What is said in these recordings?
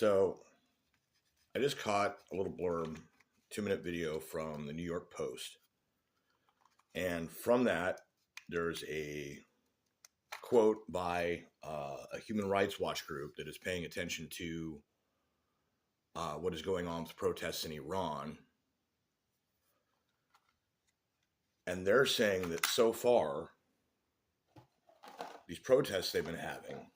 So I just caught a little blurb, 2-minute video from the New York Post. And from that, there's a quote by a human rights watch group that is paying attention to what is going on with protests in Iran. And they're saying that so far, these protests they've been having,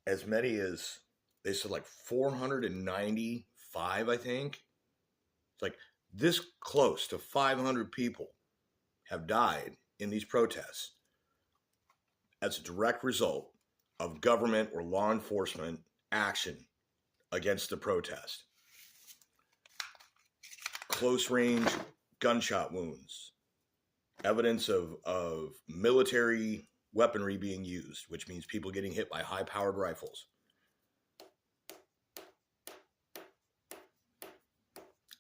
as many as, they said like 495, I think. It's like this close to 500 people have died in these protests as a direct result of government or law enforcement action against the protest. Close range gunshot wounds, evidence of military weaponry being used, which means people getting hit by high-powered rifles.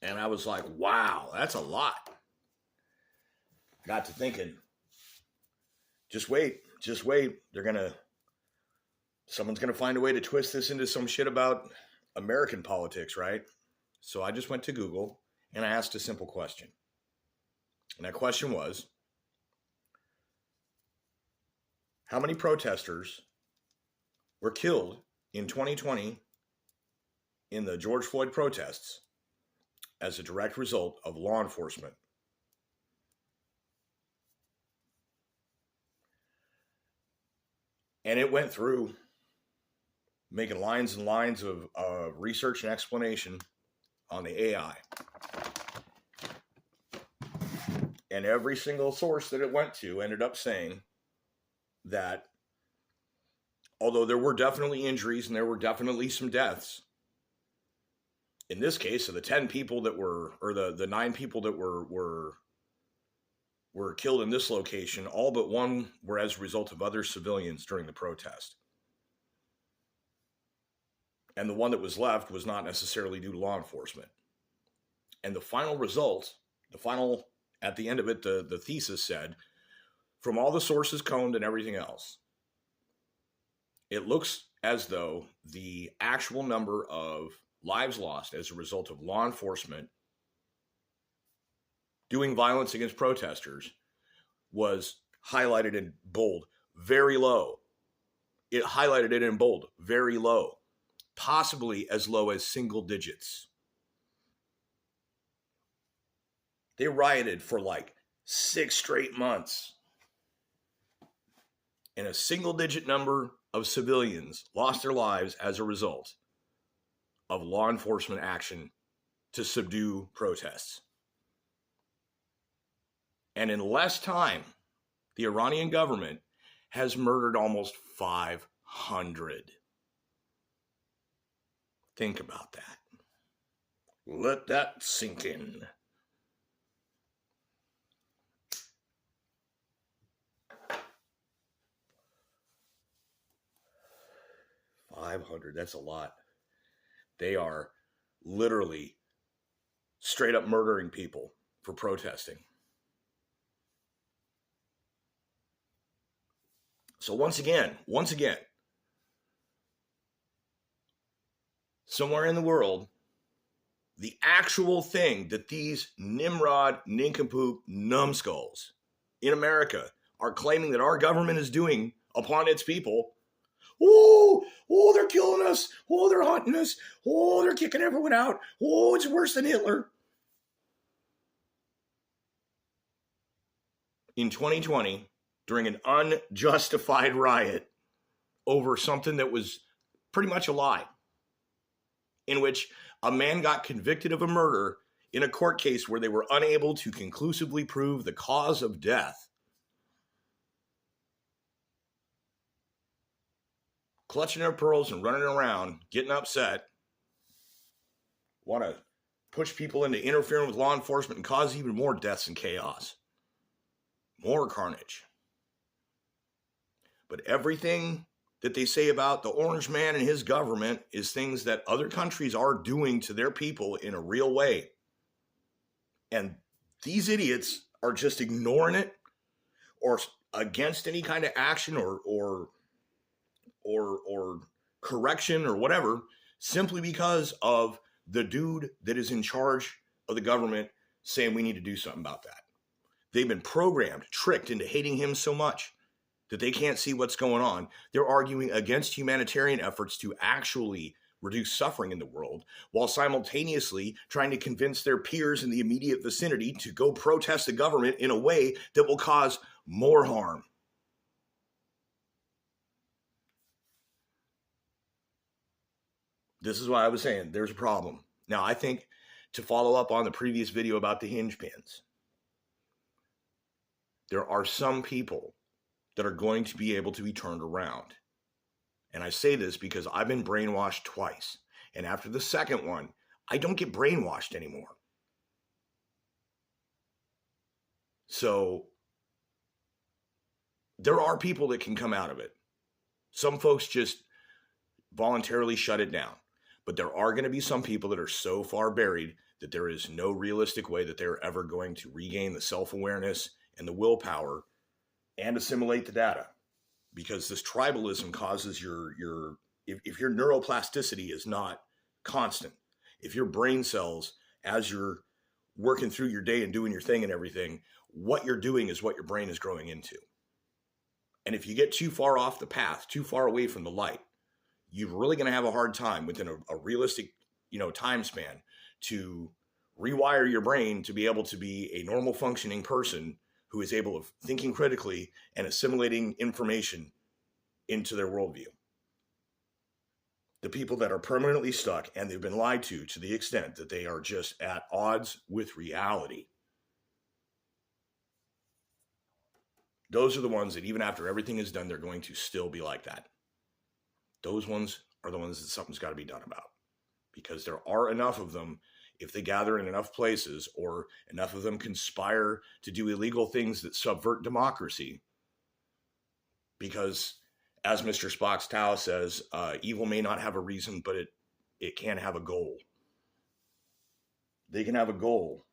And I was like, wow, that's a lot. I got to thinking, just wait. Someone's going to find a way to twist this into some shit about American politics, right? So I just went to Google and I asked a simple question. And that question was, how many protesters were killed in 2020 in the George Floyd protests as a direct result of law enforcement? And it went through making lines and lines of research and explanation on the AI. And every single source that it went to ended up saying that although there were definitely injuries and there were definitely some deaths, in this case, of the 10 people that were, or the 9 people that were killed in this location, all but one were as a result of other civilians during the protest. And the one that was left was not necessarily due to law enforcement. And the final result, at the end of it, the thesis said, from all the sources combed and everything else, it looks as though the actual number of lives lost as a result of law enforcement doing violence against protesters was highlighted in bold, very low. It highlighted it in bold, very low, possibly as low as single digits. They rioted for like 6 straight months. And a single digit number of civilians lost their lives as a result of law enforcement action to subdue protests. And in less time, the Iranian government has murdered almost 500. Think about that. Let that sink in. $500, that's a lot. They are literally straight up murdering people for protesting. So once again, somewhere in the world, the actual thing that these Nimrod, nincompoop, numbskulls in America are claiming that our government is doing upon its people, oh, they're killing us. Oh, they're hunting us. Oh, they're kicking everyone out. Oh, it's worse than Hitler. In 2020, during an unjustified riot over something that was pretty much a lie, in which a man got convicted of a murder in a court case where they were unable to conclusively prove the cause of death, clutching their pearls and running around, getting upset, want to push people into interfering with law enforcement and cause even more deaths and chaos, more carnage. But everything that they say about the orange man and his government is things that other countries are doing to their people in a real way. And these idiots are just ignoring it or against any kind of action or correction or whatever, simply because of the dude that is in charge of the government saying we need to do something about that. They've been programmed, tricked into hating him so much that they can't see what's going on. They're arguing against humanitarian efforts to actually reduce suffering in the world, while simultaneously trying to convince their peers in the immediate vicinity to go protest the government in a way that will cause more harm. This is why I was saying there's a problem. Now, I think, to follow up on the previous video about the hinge pins, there are some people that are going to be able to be turned around. And I say this because I've been brainwashed twice. And after the second one, I don't get brainwashed anymore. So there are people that can come out of it. Some folks just voluntarily shut it down. But there are going to be some people that are so far buried that there is no realistic way that they're ever going to regain the self-awareness and the willpower and assimilate the data. Because this tribalism causes if your neuroplasticity is not constant, if your brain cells, as you're working through your day and doing your thing and everything, what you're doing is what your brain is growing into. And if you get too far off the path, too far away from the light, you're really going to have a hard time within a realistic, time span to rewire your brain to be able to be a normal functioning person who is able of thinking critically and assimilating information into their worldview. The people that are permanently stuck and they've been lied to the extent that they are just at odds with reality, those are the ones that even after everything is done, they're going to still be like that. Those ones are the ones that something's got to be done about, because there are enough of them. If they gather in enough places, or enough of them conspire to do illegal things that subvert democracy, because as Mr. Spock's Tau says, evil may not have a reason, but it can have a goal. They can have a goal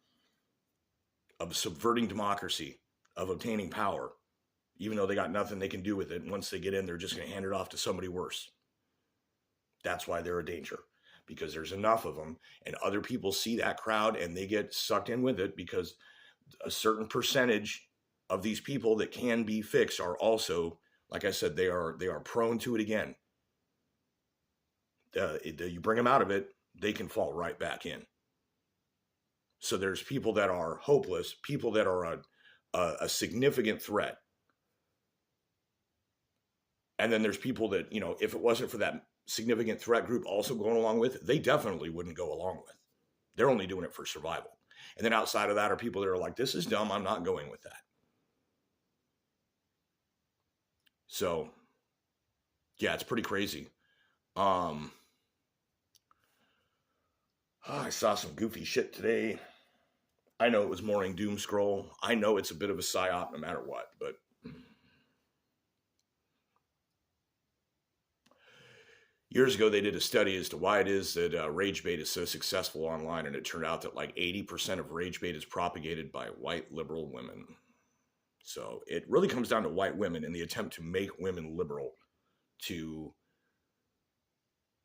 of subverting democracy, of obtaining power, even though they got nothing they can do with it. And once they get in, they're just going to hand it off to somebody worse. That's why they're a danger, because there's enough of them, and other people see that crowd and they get sucked in with it, because a certain percentage of these people that can be fixed are also, like I said, they are prone to it again. You bring them out of it, they can fall right back in. So there's people that are hopeless, people that are a significant threat. And then there's people that, if it wasn't for that significant threat group also going along with it, they definitely wouldn't go along with. They're only doing it for survival. And then outside of that are people that are like, this is dumb, I'm not going with that. So, yeah, it's pretty crazy. I saw some goofy shit today. I know it was morning doom scroll. I know it's a bit of a psyop no matter what, but years ago, they did a study as to why it is that rage bait is so successful online, and it turned out that like 80% of rage bait is propagated by white liberal women. So it really comes down to white women in the attempt to make women liberal, to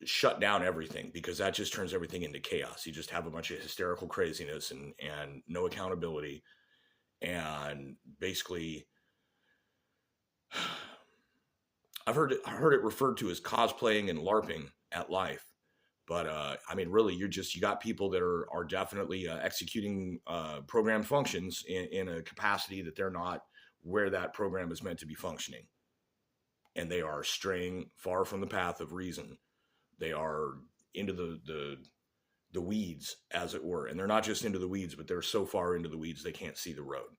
shut down everything, because that just turns everything into chaos. You just have a bunch of hysterical craziness and no accountability, and basically I've heard it referred to as cosplaying and LARPing at life. But I mean, really, you got people that are definitely executing program functions in a capacity that they're not where that program is meant to be functioning. And they are straying far from the path of reason. They are into the weeds, as it were. And they're not just into the weeds, but they're so far into the weeds they can't see the road.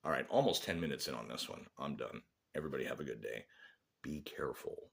All right, almost 10 minutes in on this one. I'm done. Everybody have a good day. Be careful.